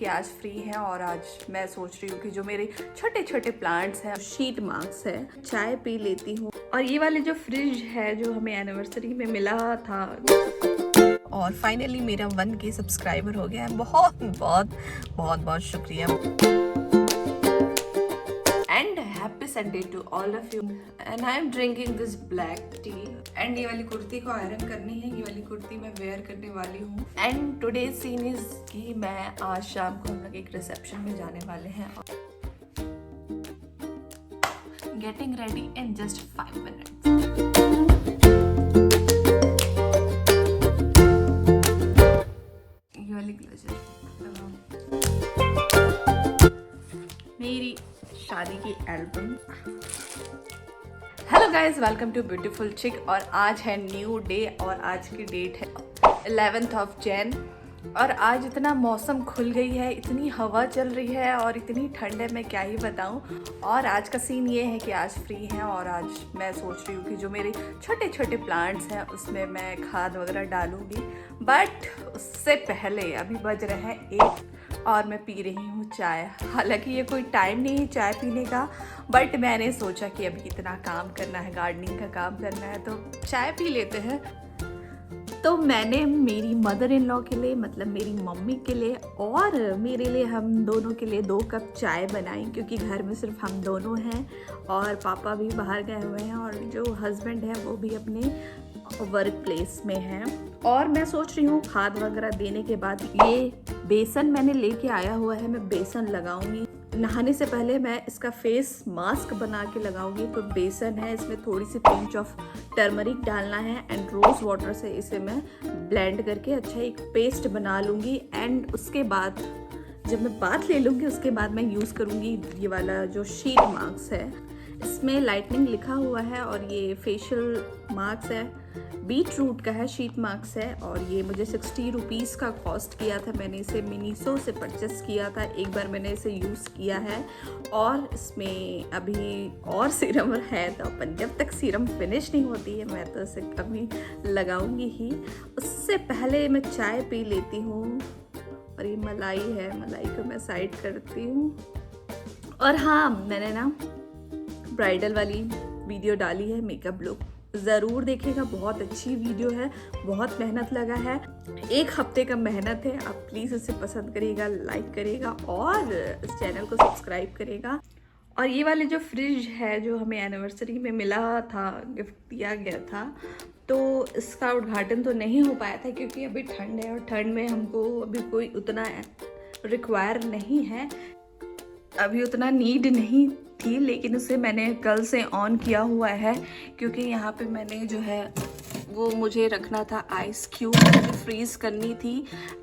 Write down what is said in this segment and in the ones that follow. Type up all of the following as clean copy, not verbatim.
कि आज फ्री है और आज मैं सोच रही हूँ कि जो मेरे छोटे छोटे प्लांट्स हैं, शीट मार्क्स है, चाय पी लेती हूँ। और ये वाले जो फ्रिज है जो हमें एनिवर्सरी में मिला था और फाइनली मेरा 1K सब्सक्राइबर हो गया है। बहुत बहुत बहुत बहुत शुक्रिया and happy Sunday to all of you. And I am drinking this black tea. And ये वाली कुर्ती को आयरन करनी है, ये वाली कुर्ती मैं वेयर करने वाली हूँ। एंड टुडे सीन इज कि मैं आज शाम को हम लोग एक रिसेप्शन में जाने वाले हैं। Getting ready in just 5 minutes. ये वाली ग्लेजर मेरी शादी की album. Hello guys, welcome to beautiful chic. और आज है न्यू डे और आज की डेट है 11th ऑफ जैन। और आज इतना मौसम खुल गई है, इतनी हवा चल रही है और इतनी ठंड है, मैं क्या ही बताऊं। और आज का सीन ये है कि आज फ्री है और आज मैं सोच रही हूँ कि जो मेरे छोटे छोटे प्लांट्स हैं उसमें मैं खाद वगैरह डालूंगी। बट उससे पहले अभी बज रहे हैं 1 और मैं पी रही हूँ चाय। हालांकि ये कोई टाइम नहीं है चाय पीने का, बट मैंने सोचा कि अभी इतना काम करना है, गार्डनिंग का काम करना है, तो चाय पी लेते हैं। तो मैंने मेरी मदर इन लॉ के लिए, मतलब मेरी मम्मी के लिए और मेरे लिए, हम दोनों के लिए 2 कप चाय बनाई, क्योंकि घर में सिर्फ हम दोनों हैं और पापा भी बाहर गए हुए हैं और जो हस्बैंड है वो भी अपने वर्क प्लेस में है। और मैं सोच रही हूँ खाद वगैरह देने के बाद ये बेसन मैंने लेके आया हुआ है, मैं बेसन लगाऊंगी। नहाने से पहले मैं इसका फेस मास्क बना के लगाऊंगी। तो बेसन है, इसमें थोड़ी सी पिंच ऑफ टर्मरिक डालना है एंड रोज़ वाटर से इसे मैं ब्लेंड करके अच्छा एक पेस्ट बना लूँगी। एंड उसके बाद जब मैं बाथ ले लूँगी उसके बाद मैं यूज़ करूँगी ये वाला जो शीट मार्क्स है। इसमें लाइटनिंग लिखा हुआ है और ये फेशियल मार्क्स है, बीट रूट का है, शीट मार्क्स है। और ये मुझे 60 रुपीज़ का कॉस्ट किया था। मैंने इसे मिनीसो से परचेस किया था, एक बार मैंने इसे यूज़ किया है। और इसमें अभी और सीरम है, तो अपन जब तक सीरम फिनिश नहीं होती है मैं तो इसे कभी लगाऊंगी ही। उससे पहले मैं चाय पी लेती हूँ। और ये मलाई है, मलाई को मैं साइड करती हूँ। और हाँ, मैंने ना ब्राइडल वाली वीडियो डाली है, मेकअप लुक ज़रूर देखिएगा, बहुत अच्छी वीडियो है, बहुत मेहनत लगा है, 1 हफ्ते का मेहनत है। आप प्लीज़ इसे पसंद करिएगा, लाइक करिएगा और इस चैनल को सब्सक्राइब करिएगा। और ये वाले जो फ्रिज है जो हमें एनिवर्सरी में मिला था, गिफ्ट दिया गया था, तो इसका उद्घाटन तो नहीं हो पाया था क्योंकि अभी ठंड है और ठंड में हमको अभी कोई उतना रिक्वायर नहीं है, अभी उतना नीड नहीं थी। लेकिन उसे मैंने कल से ऑन किया हुआ है क्योंकि यहाँ पे मैंने जो है वो मुझे रखना था आइस क्यूब, मुझे फ्रीज़ करनी थी।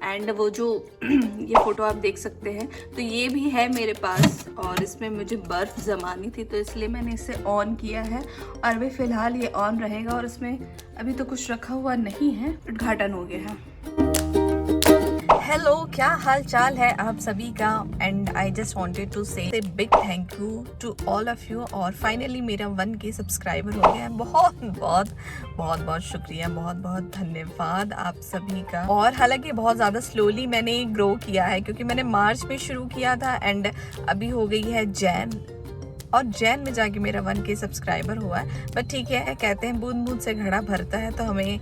एंड वो जो ये फ़ोटो आप देख सकते हैं, तो ये भी है मेरे पास और इसमें मुझे बर्फ़ जमानी थी, तो इसलिए मैंने इसे ऑन किया है। और अभी फ़िलहाल ये ऑन रहेगा और इसमें अभी तो कुछ रखा हुआ नहीं है, उद्घाटन हो गया है। हेलो, क्या हाल चाल है आप सभी का। And I just wanted to say big thank you to all of you. और फाइनली मेरा 1K सब्सक्राइबर हो गया है। बहुत बहुत बहुत बहुत शुक्रिया, बहुत बहुत धन्यवाद आप सभी का। और हालांकि बहुत ज़्यादा स्लोली मैंने ग्रो किया है क्योंकि मैंने मार्च में शुरू किया था एंड अभी हो गई है जैन, और जैन में जाके मेरा 1K सब्सक्राइबर हुआ है। बट ठीक है, कहते हैं बूंद बूंद से घड़ा भरता है, तो हमें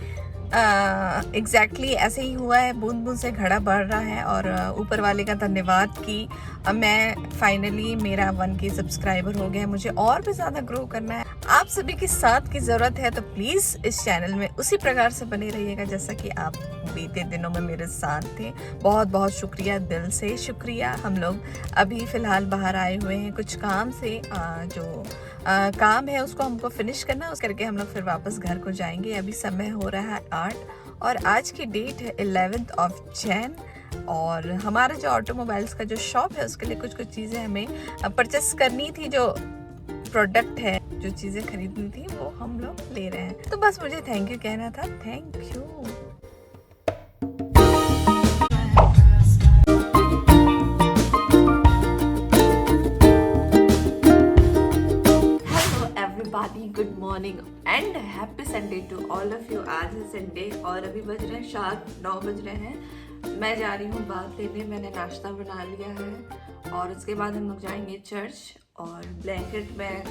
एग्जैक्टली ऐसे ही हुआ है, बूंद बूंद से घड़ा बढ़ रहा है। और ऊपर वाले का धन्यवाद कि मैं फाइनली मेरा 1K सब्सक्राइबर हो गया है। मुझे और भी ज़्यादा ग्रो करना है, आप सभी की साथ की ज़रूरत है। तो प्लीज़ इस चैनल में उसी प्रकार से बने रहिएगा जैसा कि आप बीते दिनों में मेरे साथ थे। बहुत बहुत शुक्रिया, दिल से शुक्रिया। हम लोग अभी फ़िलहाल बाहर आए हुए हैं कुछ काम से, जो काम है उसको हमको फिनिश करना, उस करके हम लोग फिर वापस घर को जाएंगे। अभी समय हो रहा है 8 और आज की डेट है 11th ऑफ जैन। और हमारा जो ऑटोमोबाइल्स का जो शॉप है उसके लिए कुछ चीज़ें हमें परचेस करनी थी, जो प्रोडक्ट है, जो चीज़ें खरीदनी थी वो हम लोग ले रहे हैं। तो बस मुझे थैंक यू कहना था। Thank you. Good morning and happy Sunday to all of you. आज है संडे और अभी बज रहे हैं शाम 9 बज रहे हैं। मैं जा रही हूँ बात लेने, मैंने नाश्ता बना लिया है और उसके बाद हम लोग जाएंगे चर्च। और ब्लैंकेट मैं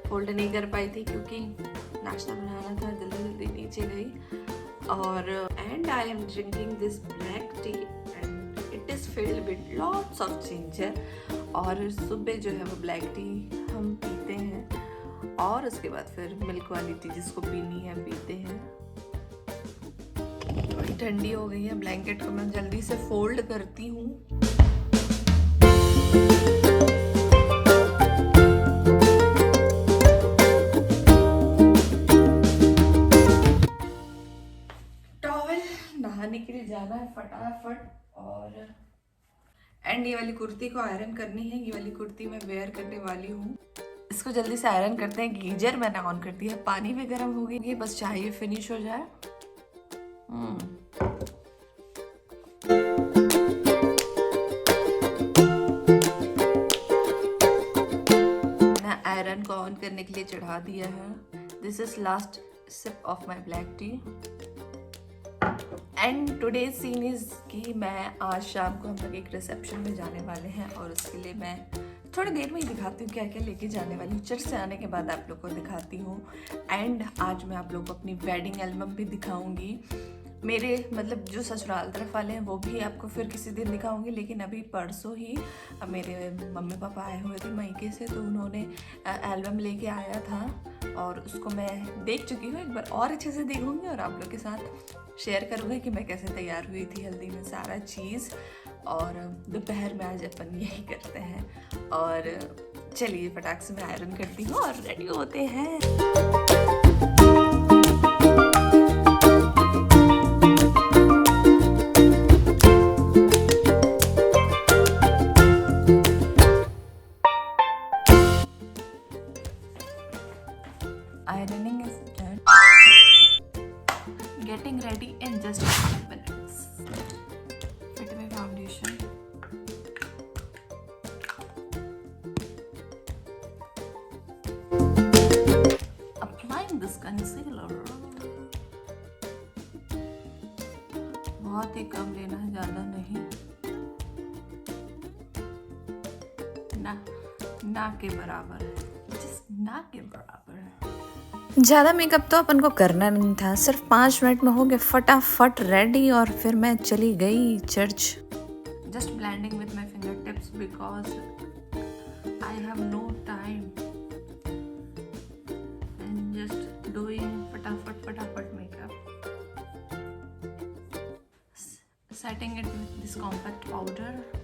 फोल्ड नहीं कर पाई थी क्योंकि नाश्ता बनाना था, जल्दी जल्दी नीचे गई। और and I am drinking this black tea and it is filled with lots of ginger. और सुबह जो है वो ब्लैक टी हम पीते हैं और उसके बाद फिर मिल्क वाली टी जिसको पीनी है पीते हैं। थोड़ी ठंडी हो गई है, ब्लैंकेट को मैं जल्दी से फोल्ड करती हूँ। टॉवल नहाने के लिए जाना है फटाफट। और एंड ये वाली कुर्ती को आयरन करनी है, ये वाली कुर्ती मैं वेयर करने वाली हूँ। इसको जल्दी से आयरन करते हैं। गीजर मैंने ऑन कर दिया, पानी भी गर्म हो गई, बस चाहिए फिनिश हो जाए। आयरन को ऑन करने के लिए चढ़ा दिया है। This is last sip of my black tea and today scene is कि मैं आज शाम को हम लोग एक रिसेप्शन में जाने वाले हैं और उसके लिए मैं थोड़ी देर में ही दिखाती हूँ क्या क्या लेके जाने वाली हूँ। चर्च से आने के बाद आप लोग को दिखाती हूँ। एंड आज मैं आप लोग को अपनी वेडिंग एल्बम भी दिखाऊंगी। मेरे मतलब जो ससुराल तरफ वाले हैं वो भी आपको फिर किसी दिन दिखाऊंगी, लेकिन अभी परसों ही मेरे मम्मी पापा आए हुए थे मायके से, तो उन्होंने एल्बम लेके आया था और उसको मैं देख चुकी हूँ। एक बार और अच्छे से देखूंगी और आप लोग के साथ शेयर करूँगी कि मैं कैसे तैयार हुई थी हल्दी में सारा चीज़। और दोपहर में आज अपन यही करते हैं। और चलिए फटाक से मैं आयरन करती हूँ और रेडी होते हैं। Ironing is done. Getting ready in just 5 minutes. Fit my foundation. Applying this concealer. बहुत ही कम लेना है, ज़्यादा नहीं, ना के बराबर है, जस्ट ना के बराबर है। ज़्यादा मेकअप तो अपन को करना नहीं था, सिर्फ 5 मिनट में हो गए फटाफट रेडी और फिर मैं चली गई church. Just blending with my fingertips because I have no time and just doing फटाफट makeup, setting it with this compact powder.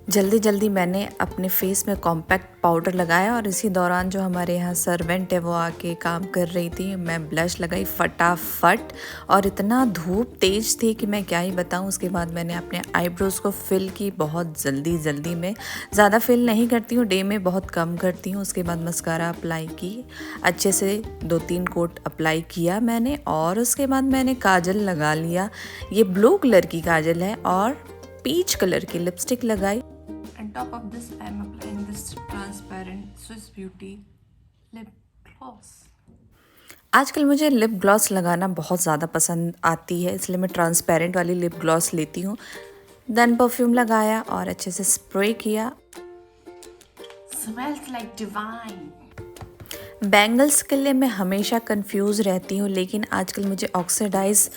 जल्दी जल्दी मैंने अपने फेस में कॉम्पैक्ट पाउडर लगाया और इसी दौरान जो हमारे यहाँ सर्वेंट है वो आके काम कर रही थी। मैं ब्लश लगाई फटाफट और इतना धूप तेज थी कि मैं क्या ही बताऊँ। उसके बाद मैंने अपने आईब्रोज़ को फिल की बहुत जल्दी में, ज़्यादा फिल नहीं करती हूँ, डे में बहुत कम करती हूँ। उसके बाद मस्कारा अप्लाई की, अच्छे से 2-3 कोट अप्लाई किया मैंने और उसके बाद मैंने काजल लगा लिया। ये ब्लू कलर की काजल है और पीच कलर की लिपस्टिक लगाई। And top of this I am applying this transparent Swiss Beauty lip gloss. आजकल मुझे लिप ग्लॉस लगाना बहुत ज़्यादा पसंद आती है, इसलिए मैं ट्रांसपेरेंट वाली लिप ग्लॉस लेती हूँ। देन परफ्यूम लगाया और अच्छे से स्प्रे किया। Smells like divine. बैंगल्स के लिए मैं हमेशा कंफ्यूज रहती हूँ, लेकिन आजकल मुझे ऑक्सीडाइज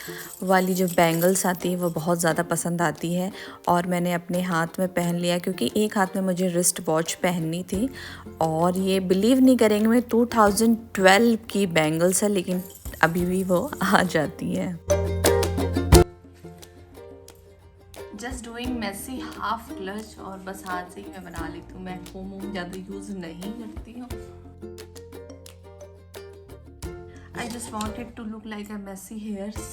वाली जो बैंगल्स आती है वो बहुत ज़्यादा पसंद आती है और मैंने अपने हाथ में पहन लिया क्योंकि एक हाथ में मुझे रिस्ट वॉच पहननी थी। और ये बिलीव नहीं करेंगे, मैं 2012 की बैंगल्स है लेकिन अभी भी वो आ जाती है। Just doing messy half clutch और बस हाथ से ही मैं बना लेती हूँ। मैं फोम ज़्यादा यूज़ नहीं करती हूँ। I just wanted to look like a messy hairs.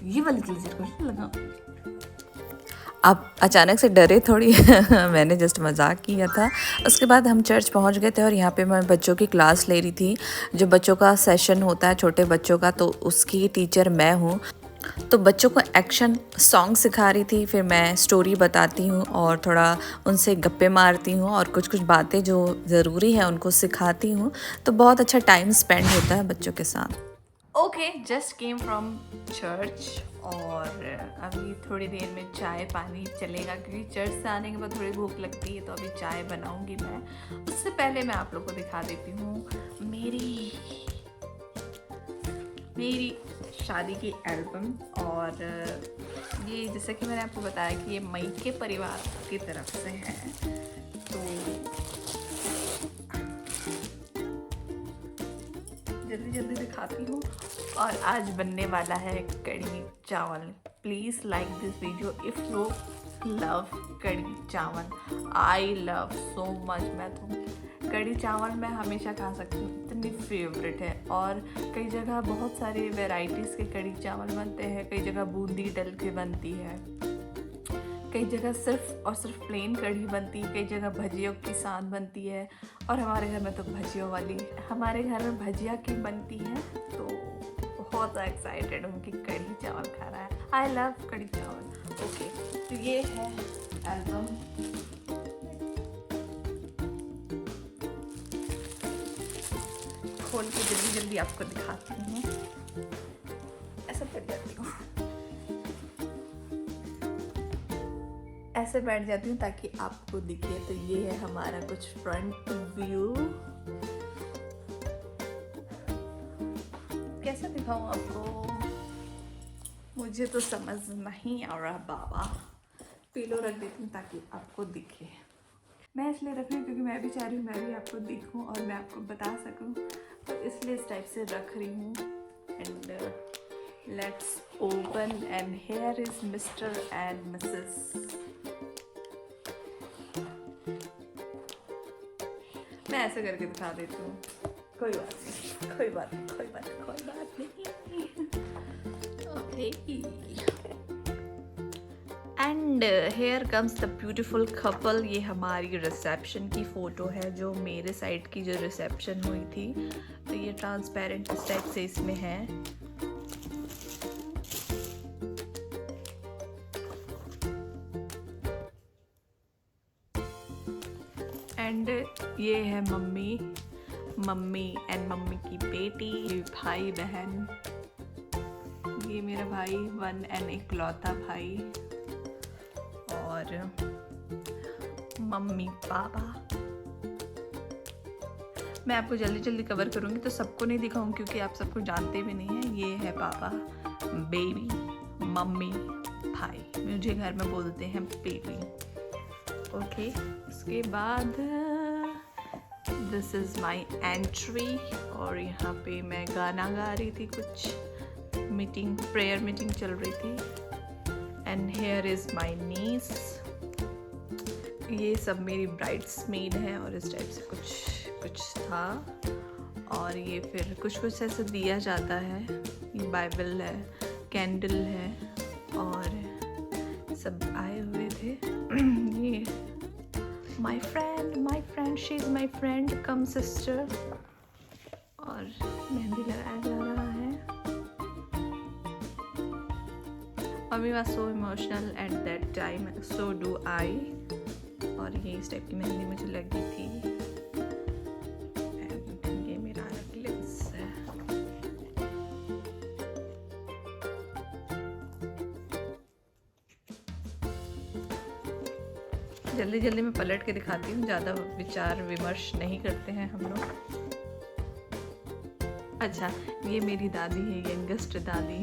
ये वाली चीज़ को लगा। आप अचानक से डरे थोड़ी मैंने जस्ट मजाक किया था। उसके बाद हम चर्च पहुंच गए थे और यहाँ पे मैं बच्चों की क्लास ले रही थी। जो बच्चों का सेशन होता है छोटे बच्चों का, तो उसकी टीचर मैं हूँ। तो बच्चों को एक्शन सॉन्ग सिखा रही थी, फिर मैं स्टोरी बताती हूँ और थोड़ा उनसे गप्पे मारती हूँ और कुछ बातें जो ज़रूरी है उनको सिखाती हूँ। तो बहुत अच्छा टाइम स्पेंड होता है बच्चों के साथ। Okay, just came from church और अभी थोड़ी देर में चाय पानी चलेगा क्योंकि चर्च से आने के बाद थोड़ी भूख लगती है, तो अभी चाय बनाऊंगी मैं। उससे पहले मैं आप लोग को दिखा देती हूँ मेरी शादी की एल्बम। और ये जैसे कि मैंने आपको बताया कि ये मई के परिवार की तरफ से है, तो जल्दी जल्दी दिखाती हूँ। और आज बनने वाला है कढ़ी चावल। Please like this video if you love kadhi chawal. I love so much. मैं तो कढ़ी चावल मैं हमेशा खा सकती हूँ, इतनी फेवरेट है। और कई जगह बहुत सारे वैरायटीज़ के कढ़ी चावल बनते हैं, कई जगह बूंदी डल के बनती है, कई जगह सिर्फ और सिर्फ प्लेन कढ़ी बनती है, कई जगह भजियों के साथ बनती है। और हमारे घर में तो भजियों वाली, हमारे घर में भजिया की बनती है, तो बहुत एक्साइटेड हूँ कि कढ़ी चावल खा रहा है। आई लव कढ़ी चावल। ओके, तो ये है एल्बम। खोल के जल्दी जल्दी आपको दिखाती हूँ। ऐसे बैठ जाती हूँ, ऐसे बैठ जाती हूँ ताकि आपको दिखे। तो ये है हमारा कुछ फ्रंट व्यू। कैसे दिखाऊँ आपको, मुझे तो समझ नहीं आ रहा बाबा। पिलो रख देती हूँ ताकि आपको दिखे। मैं इसलिए रख रही हूँ क्योंकि मैं भी चाह रही हूँ मैं भी आपको दिखूँ और मैं आपको बता सकूँ, तो इसलिए इस टाइप से रख रही हूँ। And let's open and here is mister and Mrs. मैं ऐसे करके दिखा देती हूँ, कोई बात नहीं, कोई बात नहीं, कोई बात नहीं, कोई बात नहीं। Okay, and here comes the beautiful couple. ये हमारी रिसेप्शन की फ़ोटो है, जो मेरे साइड की जो रिसेप्शन हुई थी। तो ये ट्रांसपेरेंट इस टाइप से इसमें है। एंड ये है मम्मी एंड मम्मी की बेटी, भाई बहन। ये मेरा भाई, वन एंड इकलौता भाई, और मम्मी पापा। मैं आपको जल्दी जल्दी कवर करूँगी तो सबको नहीं दिखाऊँ क्योंकि आप सबको जानते भी नहीं हैं। ये है पापा, बेबी, मम्मी, भाई। मुझे घर में बोलते हैं बेबी। ओके, उसके बाद दिस इज़ माई एंट्री। और यहाँ पे मैं गाना गा रही थी, कुछ मीटिंग, प्रेयर मीटिंग चल रही थी। एंड हेयर इज़ माई नीस। ये सब मेरी ब्राइड्समेड है और इस टाइप से कुछ था। और ये फिर कुछ ऐसे दिया जाता है। ये बाइबल है, कैंडल है और सब आए हुए थे। ये my friend she is my friend come sister. और मेहंदी लगाया जा रहा है। Mummy was so emotional at that time, so do I. और ये इस टाइप की मेहंदी मुझे लगी थी। एंड ये मेरा नेकलेस है। जल्दी जल्दी मैं पलट के दिखाती हूँ, ज़्यादा विचार विमर्श नहीं करते हैं हम लोग। अच्छा, ये मेरी दादी है, यंगेस्ट दादी,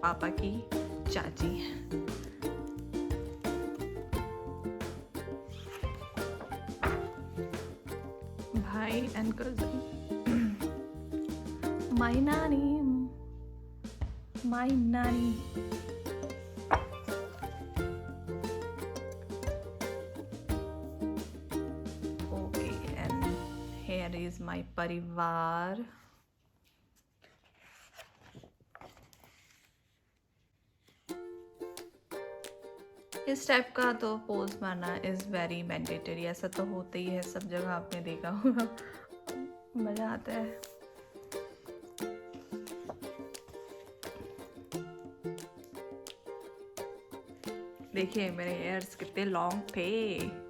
पापा की चाची। भाई एंड कज़न। माई नानी। Here is my परिवार। इस टाइप का तो पोज मारना इज़ वेरी मैंडेटरी। ऐसा तो होता ही है, सब जगह आपने देखा होगा, मज़ा आता है। देखिए मेरे हेयर्स कितने लॉन्ग थे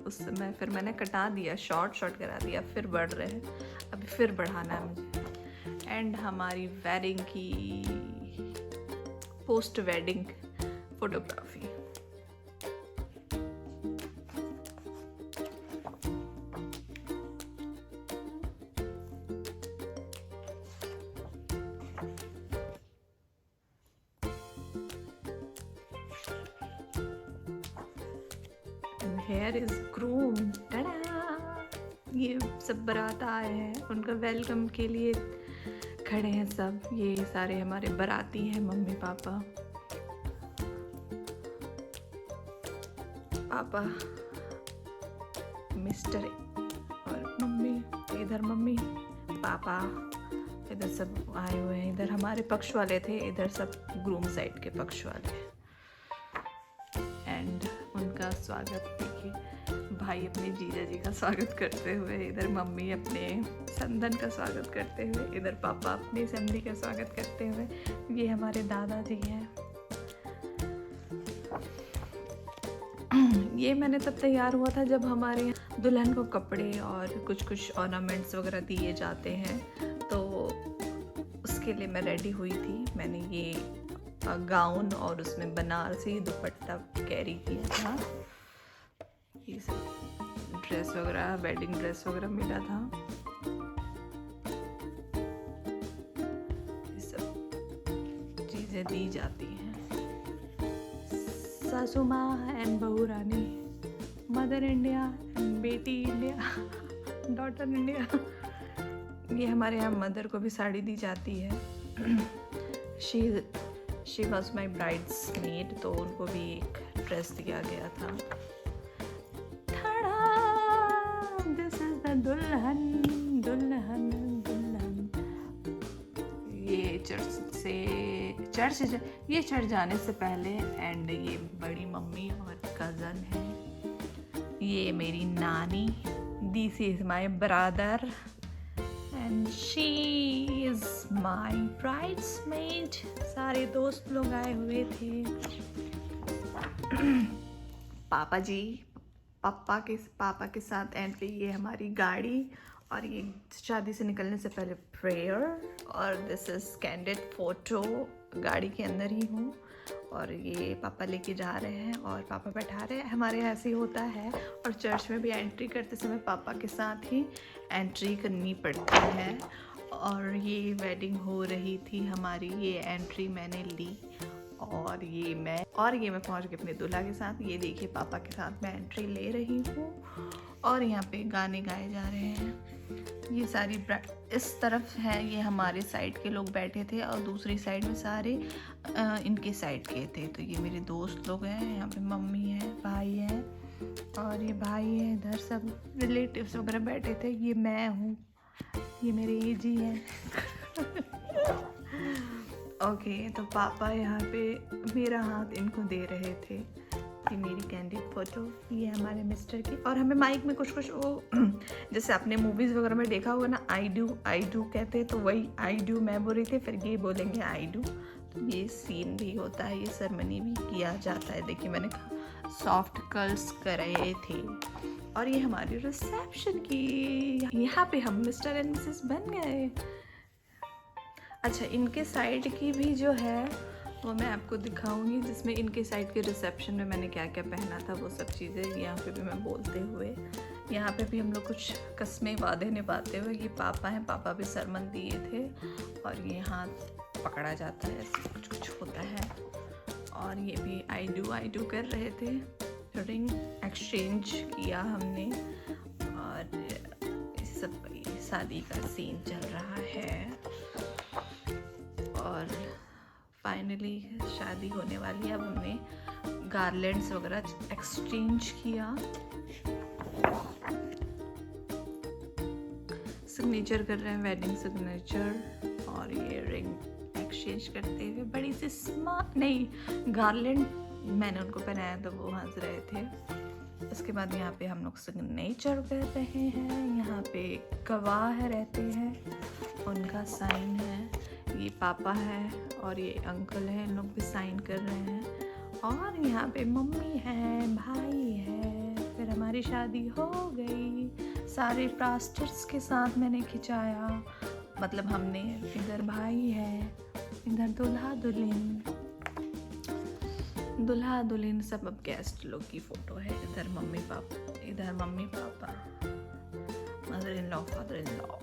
उस समय, फिर मैंने कटा दिया, शॉर्ट करा दिया, फिर बढ़ रहे हैं, अभी फिर बढ़ाना है मुझे। एंड हमारी वेडिंग की post wedding photography. Here is groom. Ta-da! ये सब बारात आए हैं, उनका वेलकम के लिए खड़े हैं सब। ये सारे हमारे बाराती हैं, मम्मी पापा, पापा, मिस्टर और मम्मी। इधर मम्मी पापा, इधर सब आए हुए हैं। इधर हमारे पक्ष वाले थे, इधर सब ग्रूम साइड के पक्ष वाले। एंड उनका स्वागत देखिए, भाई अपने जीजा जी का स्वागत करते हुए, इधर मम्मी अपने संदन का स्वागत करते हुए, इधर पापा अपनी समधी का स्वागत करते हुए। ये हमारे दादाजी हैं। ये मैंने तब तैयार हुआ था जब हमारे यहाँ दुल्हन को कपड़े और कुछ ऑर्नामेंट्स वगैरह दिए जाते हैं, तो उसके लिए मैं रेडी हुई थी। मैंने ये गाउन और उसमें बनारसी दुपट्टा कैरी किया था। ये सब ड्रेस वगैरह, वेडिंग ड्रेस वगैरह मिला था। ये सब चीज़ें दी जाती हैं। सासू माँ एंड बहू रानी, मदर इंडिया एंड बेटी इंडिया, डॉटर इंडिया। ये हमारे यहाँ मदर को भी साड़ी दी जाती है। She was my brides made, तो उनको भी एक ड्रेस दिया गया था। दिस इज द दुल्हन, दुल्हन, दुल्हन। ये चर्च जाने से पहले। एंड ये बड़ी मम्मी और कज़न है। ये मेरी नानी। This is my brother and she is my bridesmaid. सारे दोस्त लोग आए हुए थे। पापा के साथ एंट्री। ये हमारी गाड़ी, और ये शादी से निकलने से पहले प्रेयर, और दिस इज कैंडिड फोटो। गाड़ी के अंदर ही हूँ और ये पापा लेके जा रहे हैं और पापा बैठा रहे हैं। हमारे यहाँ ऐसे ही होता है, और चर्च में भी एंट्री करते समय पापा के साथ ही एंट्री करनी पड़ती है। और ये वेडिंग हो रही थी हमारी, ये एंट्री मैंने ली, और ये मैं पहुंच गई अपने दूल्हा के साथ। ये देखिए पापा के साथ मैं एंट्री ले रही हूँ, और यहाँ पे गाने गाए जा रहे हैं। ये सारी इस तरफ है, ये हमारे साइड के लोग बैठे थे, और दूसरी साइड में सारे इनके साइड के थे। तो ये मेरे दोस्त लोग हैं, यहाँ पे मम्मी है, भाई है, और ये भाई है। इधर सब रिलेटिव्स वगैरह बैठे थे। ये मैं हूँ, ये मेरे एजी है। ओके, तो पापा यहाँ पे मेरा हाथ इनको दे रहे थे। ये मेरी कैंडिड फोटो, ये हमारे मिस्टर की। और हमें माइक में कुछ वो जैसे आपने मूवीज़ वगैरह में देखा होगा ना, आई डू कहते हैं, तो वही आई डू मैं बोल रही थी, फिर ये बोलेंगे आई डू। तो ये सीन भी होता है, ये सेरेमनी भी किया जाता है। देखिए मैंने सॉफ्ट कर्ल्स कराए थे। और ये हमारी रिसेप्शन की, यहाँ पे हम मिस्टर एंड मिसेस बन गए। अच्छा, इनके साइड की भी जो है वो मैं आपको दिखाऊंगी, जिसमें इनके साइड के रिसेप्शन में मैंने क्या क्या पहना था, वो सब चीज़ें यहाँ पे भी मैं बोलते हुए। यहाँ पे भी हम लोग कुछ कस्में वादे निभाते हुए। ये पापा हैं, पापा भी सरमन दिए थे, और ये हाथ पकड़ा जाता है, कुछ होता है। और ये भी आई डू कर रहे थे। रिंग एक्सचेंज किया हमने, और इस सब शादी का सीन चल रहा है। और फाइनली शादी होने वाली है। अब हमने गार्लैंड्स वगैरह एक्सचेंज किया, सिग्नेचर कर रहे हैं, वेडिंग सिग्नेचर। और ये रिंग एक्सचेंज करते हुए बड़ी सी गार्लैंड मैंने उनको पहनाया, तो वो हंस रहे थे। उसके बाद यहाँ पे हम लोग सिग्नेचर कर रहे हैं। यहाँ पे गवाह रहते हैं, उनका साइन है। ये पापा है और ये अंकल है, इन लोग भी साइन कर रहे हैं। और यहाँ पे मम्मी है, भाई है। फिर हमारी शादी हो गई। सारे प्लास्टर्स के साथ मैंने खिंचाया, मतलब हमने, इधर भाई है, इधर दूल्हा दुल्हन सब अब गेस्ट लोग की फ़ोटो है। इधर mummy papa, mother in law, father in law,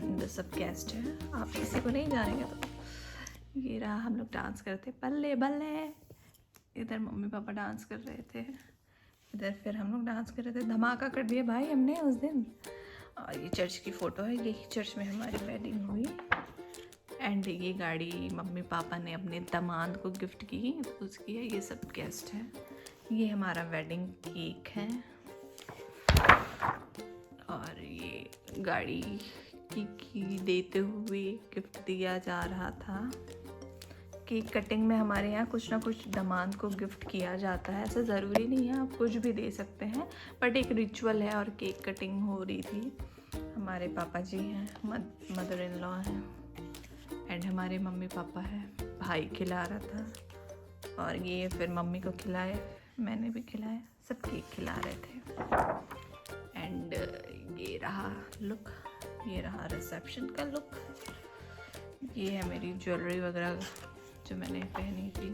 इधर सब गेस्ट है। आप किसी को नहीं जानेंगे तो ये रहा। हम लोग डांस करते बल्ले बल्ले, इधर मम्मी पापा डांस कर रहे थे, इधर फिर हम लोग डांस कर रहे थे। धमाका कर दिया भाई हमने उस दिन। और ये चर्च की फ़ोटो है, यही चर्च में हमारी वेडिंग हुई। एंड ये गाड़ी मम्मी पापा ने अपने दामाद को गिफ्ट की, उसकी है। ये सब गेस्ट हैं। ये हमारा वेडिंग केक है और ये गाड़ी की देते हुए गिफ्ट दिया जा रहा था। केक कटिंग में हमारे यहाँ कुछ ना कुछ दामाद को गिफ्ट किया जाता है। ऐसा ज़रूरी नहीं है, आप कुछ भी दे सकते हैं, बट एक रिचुअल है। और केक कटिंग हो रही थी। हमारे पापा जी हैं, मदर इन लॉ हैं, एंड हमारे मम्मी पापा हैं। भाई खिला रहा था और ये फिर मम्मी को खिलाए, मैंने भी खिलाया, सब केक खिला रहे थे। एंड ये रहा लुक, ये रहा रिसेप्शन का लुक। ये है मेरी ज्वेलरी वगैरह जो मैंने पहनी थी।